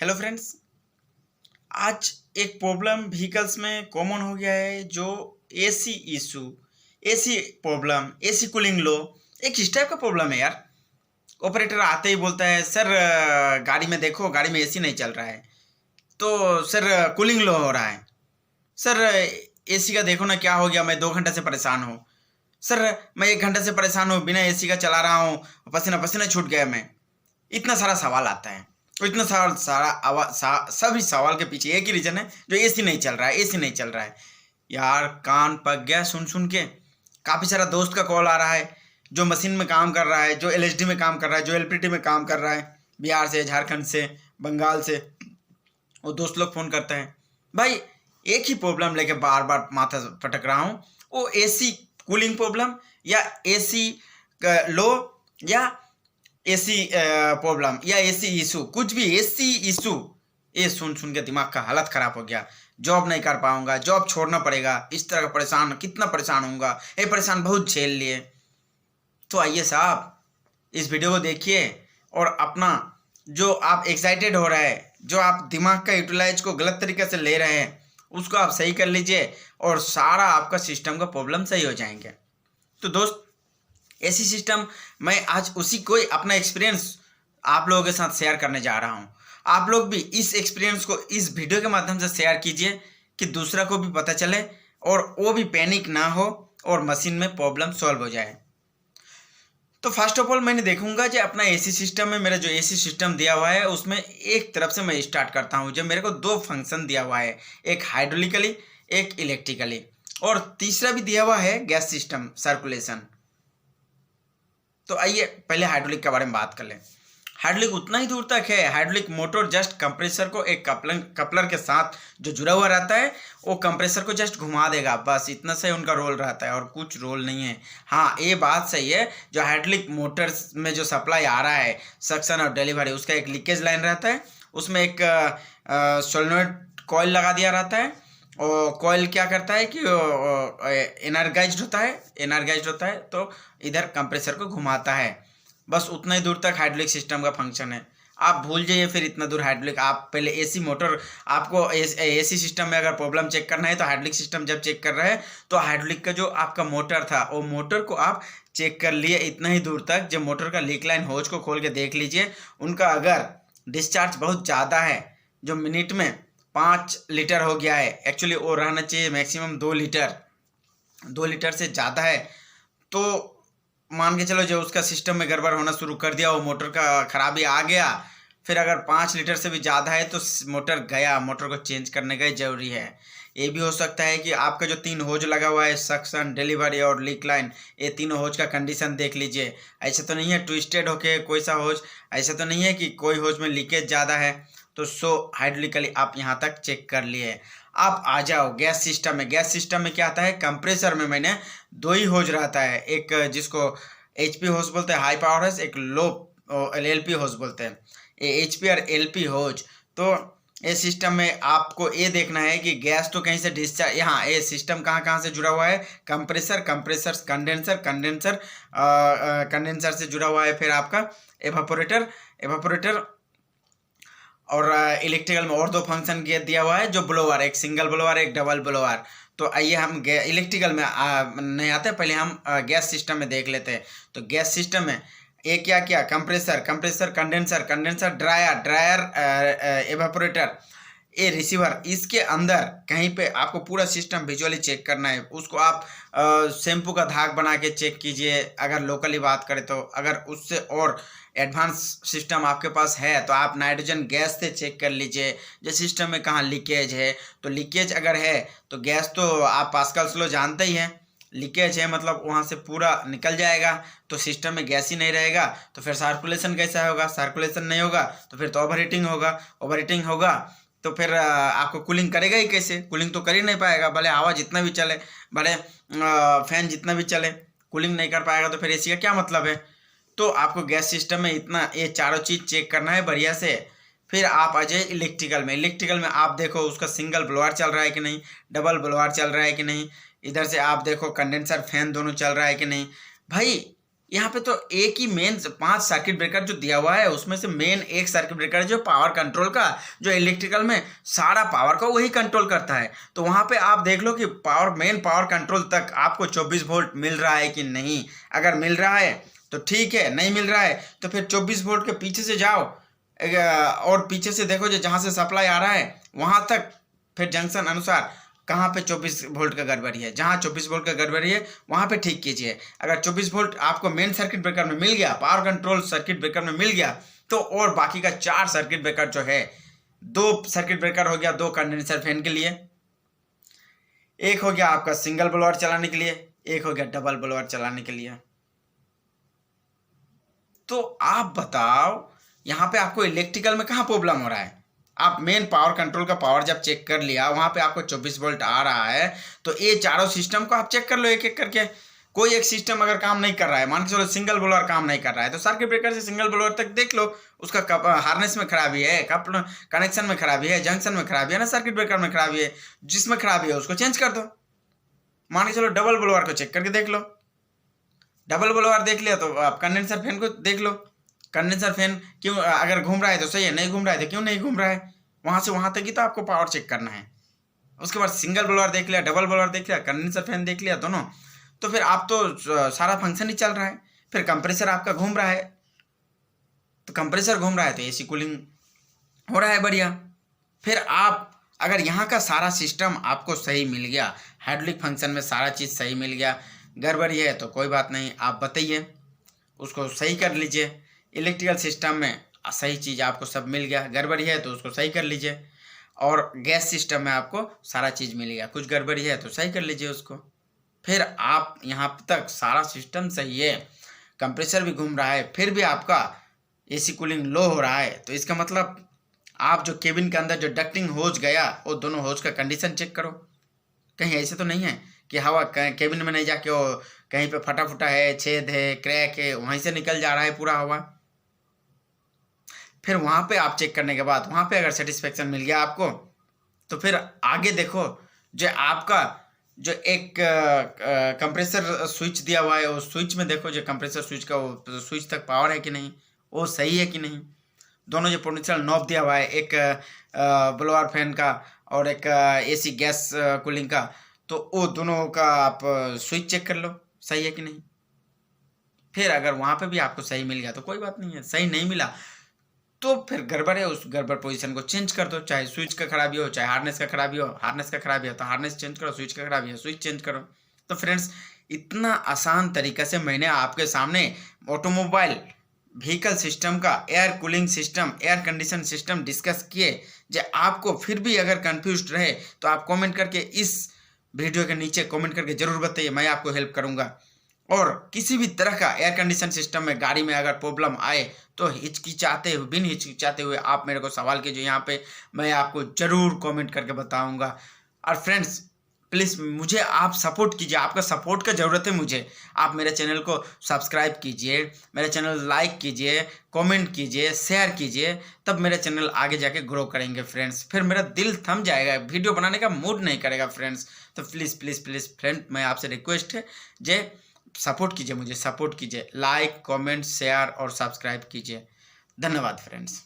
Hello friends. आज एक problem vehicles में कॉमन हो गया है जो AC issue, AC problem, AC cooling low. एक इस टाइप का प्रॉब्लम है यार। ऑपरेटर आते ही बोलता है सर गाड़ी में देखो, गाड़ी में एसी नहीं चल रहा है, तो सर कूलिंग लो हो रहा है। सर एसी का देखो ना क्या हो गया, मैं 2 घंटे से परेशान हूँ। सर मैं 1 घंटे से परेशान हूँ, बिना एसी का चला रहा हूँ, पसीना पसीना छूट गया मैं। इतना सारा सवाल आता है। तो इतना सारा सारा सभी सवाल के पीछे एक ही रीजन है, जो एसी नहीं चल रहा है, एसी नहीं चल रहा है। यार कान पक गया सुन सुन के। काफ़ी सारा दोस्त का कॉल आ रहा है, जो मशीन में काम कर रहा है, जो एलएचडी में काम कर रहा है, जो एलपीटी में काम कर रहा है, बिहार से, झारखंड से, बंगाल से। वो दोस्त लोग फ़ोन करते हैं, भाई एक ही प्रॉब्लम लेके बार बार माथा पटक रहा हूँ। वो एसी कूलिंग प्रॉब्लम, या एसी लो, या एसी प्रॉब्लम, या एसी इशू, कुछ भी एसी इशू। ये सुन सुन के दिमाग का हालत ख़राब हो गया। जॉब नहीं कर पाऊंगा, जॉब छोड़ना पड़ेगा, इस तरह का परेशान, कितना परेशान होऊंगा, ये परेशान बहुत झेल लिए। तो आइए साहब, इस वीडियो को देखिए और अपना जो आप एक्साइटेड हो रहे हैं, जो आप दिमाग का यूटिलाइज को गलत तरीके से ले रहे हैं, उसको आप सही कर लीजिए और सारा आपका सिस्टम का प्रॉब्लम सही हो जाएंगे। तो दोस्त, एसी सिस्टम, मैं आज उसी को अपना एक्सपीरियंस आप लोगों के साथ शेयर करने जा रहा हूँ। आप लोग भी इस एक्सपीरियंस को इस वीडियो के माध्यम से शेयर कीजिए कि दूसरा को भी पता चले और वो भी पैनिक ना हो और मशीन में प्रॉब्लम सॉल्व हो जाए। तो फर्स्ट ऑफ ऑल मैंने देखूंगा जो अपना एसी सिस्टम में, मेरा जो एसी सिस्टम दिया हुआ है उसमें एक तरफ से मैं स्टार्ट करता हूँ। जब मेरे को 2 फंक्शन दिया हुआ है, एक हाइड्रोलिकली, एक इलेक्ट्रिकली, और तीसरा भी दिया हुआ है गैस सिस्टम सर्कुलेशन। तो आइए पहले हाइड्रोलिक के बारे में बात कर लें। हाइड्रोलिक उतना ही दूर तक है। हाइड्रोलिक मोटर जस्ट कंप्रेसर को एक कपलर के साथ जो जुड़ा हुआ रहता है, वो कंप्रेसर को जस्ट घुमा देगा, बस इतना से उनका रोल रहता है और कुछ रोल नहीं है। हाँ, ये बात सही है, जो हाइड्रोलिक मोटर्स में जो सप्लाई आ रहा है, सक्शन और डिलीवरी, उसका एक लीकेज लाइन रहता है, उसमें एक सोलेनोइड कॉइल लगा दिया रहता है। और कॉइल क्या करता है कि एनर्गाइज्ड होता है तो इधर कंप्रेसर को घुमाता है। बस उतना ही दूर तक हाइड्रोलिक सिस्टम का फंक्शन है। आप भूल जाइए फिर इतना दूर हाइड्रोलिक। आप पहले एसी मोटर, आपको एसी सिस्टम में अगर प्रॉब्लम चेक करना है तो हाइड्रोलिक सिस्टम जब चेक कर रहे हैं तो हाइड्रोलिक का जो आपका मोटर था, वो मोटर को आप चेक कर लिए इतना ही दूर तक। जब मोटर का लीक लाइन होज को खोल के देख लीजिए, उनका अगर डिस्चार्ज बहुत ज़्यादा है, जो मिनट में 5 लीटर हो गया है, एक्चुअली वो रहना चाहिए मैक्सिमम 2 लीटर, 2 लीटर से ज़्यादा है, तो मान के चलो जो उसका सिस्टम में गड़बड़ होना शुरू कर दिया, वो मोटर का खराबी आ गया। फिर अगर 5 लीटर से भी ज़्यादा है तो मोटर गया, मोटर को चेंज करने का जरूरी है। ये भी हो सकता है कि आपका जो 3 होज लगा हुआ है, सक्शन, डिलीवरी और लीक लाइन, ये तीनों होज का कंडीशन देख लीजिए। ऐसा तो नहीं है ट्विस्टेड होके कोई सा होज, ऐसा तो नहीं है कि कोई होज में लीकेज ज़्यादा है। तो हाइड्रोलिकली आप यहाँ तक चेक कर लिए। आप आ जाओ गैस सिस्टम में। गैस सिस्टम में क्या आता है, कंप्रेसर में मैंने 2 ही होज रहता है, एक जिसको एचपी होज बोलते हैं, हाई पावर होज, एक लो एलपी होज बोलते हैं। ये एचपी और एलपी होज। तो ये सिस्टम में आपको ये देखना है कि गैस तो कहीं से डिस्चार्ज, यहाँ ये सिस्टम कहाँ कहाँ से जुड़ा हुआ है, कंप्रेसर, कंडेंसर से जुड़ा हुआ है, फिर आपका एवापोरेटर और इलेक्ट्रिकल में और 2 फंक्शन दिया हुआ है, जो ब्लोअर, एक सिंगल ब्लोअर, एक डबल ब्लोअर। तो आइए हम इलेक्ट्रिकल में नहीं आते, पहले हम गैस सिस्टम में देख लेते हैं। तो गैस सिस्टम में ये क्या क्या, कंप्रेसर, कंडेंसर, ड्रायर, एवापोरेटर, ये रिसीवर। इसके अंदर कहीं पे आपको पूरा सिस्टम विजुअली चेक करना है। उसको आप शैम्पू का धाग बना के चेक कीजिए, अगर लोकली बात करें तो। अगर उससे और एडवांस सिस्टम आपके पास है तो आप नाइट्रोजन गैस से चेक कर लीजिए, जो सिस्टम में कहाँ लीकेज है। तो लीकेज अगर है तो गैस, तो आप पास्कल्स लॉ जानते ही हैं, लीकेज है मतलब वहाँ से पूरा निकल जाएगा, तो सिस्टम में गैस ही नहीं रहेगा। तो फिर सर्कुलेशन कैसा होगा, सर्कुलेशन नहीं होगा तो फिर तो ओवरहीटिंग होगा तो फिर आपको कूलिंग करेगा ही कैसे? कूलिंग तो कर ही नहीं पाएगा, भले हवा जितना भी चले, भले फैन जितना भी चले, कूलिंग नहीं कर पाएगा तो फिर एसी का क्या मतलब है? तो आपको गैस सिस्टम में इतना ये चारों चीज़ चेक करना है बढ़िया से। फिर आप आ जाइए इलेक्ट्रिकल में आप देखो उसका सिंगल ब्लोअर चल रहा है कि नहीं, डबल ब्लोअर चल रहा है कि नहीं, इधर से आप देखो कंडेंसर फैन दोनों चल रहा है कि नहीं। भाई यहाँ पे तो एक ही मेन 5 सर्किट ब्रेकर जो दिया हुआ है उसमें से मेन एक सर्किट ब्रेकर है जो पावर कंट्रोल का, जो इलेक्ट्रिकल में सारा पावर का वही कंट्रोल करता है। तो वहाँ पे आप देख लो कि मेन पावर कंट्रोल तक आपको 24 वोल्ट मिल रहा है कि नहीं। अगर मिल रहा है तो ठीक है, नहीं मिल रहा है तो फिर 24 वोल्ट के पीछे से जाओ और पीछे से देखो जो जहाँ से सप्लाई आ रहा है वहाँ तक, फिर जंक्शन अनुसार कहाँ पे 24 वोल्ट का गड़बड़ी है, जहाँ 24 वोल्ट का गड़बड़ी है वहाँ पे ठीक कीजिए। अगर 24 वोल्ट आपको मेन सर्किट ब्रेकर में मिल गया, पावर कंट्रोल सर्किट ब्रेकर में मिल गया, तो और बाकी का 4 सर्किट ब्रेकर जो है, 2 सर्किट ब्रेकर हो गया 2 कंडेंसर फैन के लिए, एक हो गया आपका सिंगल ब्लोअर चलाने के लिए, एक हो गया डबल ब्लोअर चलाने के लिए। तो आप बताओ यहाँ पे आपको इलेक्ट्रिकल में कहाँ प्रॉब्लम हो रहा है। आप मेन पावर कंट्रोल का पावर जब चेक कर लिया, वहां पे आपको 24 वोल्ट आ रहा है, तो ये चारों सिस्टम को आप चेक कर लो एक एक करके। कोई एक सिस्टम अगर काम नहीं कर रहा है, मान के चलो सिंगल ब्लोअर काम नहीं कर रहा है, तो सर्किट ब्रेकर से सिंगल ब्लोअर तक देख लो, उसका हार्नेस में खराबी है, कनेक्शन में खराबी है, जंक्शन में खराबी है ना, सर्किट ब्रेकर में खराबी है, जिसमें खराबी है उसको चेंज कर दो। मान के चलो डबल ब्लोअर को चेक करके देख लो, डबल ब्लोअर देख लिया तो आप कंडेंसर फैन को देख लो, कंडेंसर फैन क्यों अगर घूम रहा है तो सही है, नहीं घूम रहा है तो क्यों नहीं घूम रहा है, वहां से वहां तक ही तो आपको पावर चेक करना है। उसके बाद सिंगल ब्लोअर देख लिया, डबल ब्लोअर देख लिया, कंडेंसर फैन देख लिया दोनों, तो फिर आप तो सारा फंक्शन ही चल रहा है। फिर कंप्रेसर आपका घूम रहा है, तो कंप्रेसर घूम रहा है तो एसी कूलिंग हो रहा है बढ़िया। फिर आप अगर यहाँ का सारा सिस्टम आपको सही मिल गया, हाइड्रोलिक फंक्शन में सारा चीज़ सही मिल गया, गड़बड़ी है तो कोई बात नहीं, आप बताइए, उसको सही कर लीजिए। इलेक्ट्रिकल सिस्टम में सही चीज़ आपको सब मिल गया, गड़बड़ी है तो उसको सही कर लीजिए। और गैस सिस्टम में आपको सारा चीज़ मिल गया, कुछ गड़बड़ी है तो सही कर लीजिए उसको। फिर आप यहाँ तक सारा सिस्टम सही है, कंप्रेसर भी घूम रहा है, फिर भी आपका एसी कूलिंग लो हो रहा है, तो इसका मतलब आप जो केबिन के अंदर जो डक्टिंग होज गया, वो दोनों होज का कंडीशन चेक करो। कहीं ऐसे तो नहीं है कि हवा केबिन में नहीं जाके वो कहीं पे फटा फुटा है, छेद है, क्रैक है, वहीं से निकल जा रहा है पूरा हवा। फिर वहाँ पे आप चेक करने के बाद वहाँ पे अगर सेटिस्फेक्शन मिल गया आपको, तो फिर आगे देखो जो आपका जो एक कंप्रेसर स्विच दिया हुआ है, उस स्विच में देखो जो कंप्रेसर स्विच का वो स्विच तक पावर है कि नहीं, वो सही है कि नहीं। दोनों जो पोटेंशियल नॉब दिया हुआ है, एक ब्लोअर फैन का और एक एसी गैस कूलिंग का, तो वो दोनों का आप स्विच चेक कर लो सही है कि नहीं। फिर अगर वहाँ पे भी आपको सही मिल गया तो कोई बात नहीं है, सही नहीं मिला तो फिर गड़बड़ है, उस गड़बड़ पोजीशन को चेंज कर दो। चाहे स्विच का खराबी हो, चाहे हार्नेस का खराबी हो, हार्नेस का खराबी है तो हार्नेस चेंज करो, स्विच का खराबी है स्विच चेंज करो। तो फ्रेंड्स, इतना आसान तरीका से मैंने आपके सामने ऑटोमोबाइल व्हीकल सिस्टम का air cooling system, air condition system discuss किए। जो आपको फिर भी अगर कंफ्यूज रहे तो आप कमेंट करके इस वीडियो के नीचे कमेंट करके जरूर बताइए, मैं आपको हेल्प करूंगा। और किसी भी तरह का एयर कंडीशन सिस्टम में गाड़ी में अगर प्रॉब्लम आए तो बिन हिचकिचाते हुए आप मेरे को सवाल कीजिए, यहाँ पे मैं आपको जरूर कमेंट करके बताऊंगा। और फ्रेंड्स, प्लीज़ मुझे आप सपोर्ट कीजिए, आपका सपोर्ट का ज़रूरत है मुझे। आप मेरे चैनल को सब्सक्राइब कीजिए, मेरे चैनल लाइक कीजिए, कमेंट कीजिए, शेयर कीजिए, तब मेरे चैनल आगे जाके ग्रो करेंगे फ्रेंड्स। फिर मेरा दिल थम जाएगा, वीडियो बनाने का मूड नहीं करेगा फ्रेंड्स। तो प्लीज़ प्लीज़ प्लीज़ फ्रेंड, मैं आपसे रिक्वेस्ट है जे सपोर्ट कीजिए, मुझे सपोर्ट कीजिए, लाइक कमेंट शेयर और सब्सक्राइब कीजिए। धन्यवाद फ्रेंड्स।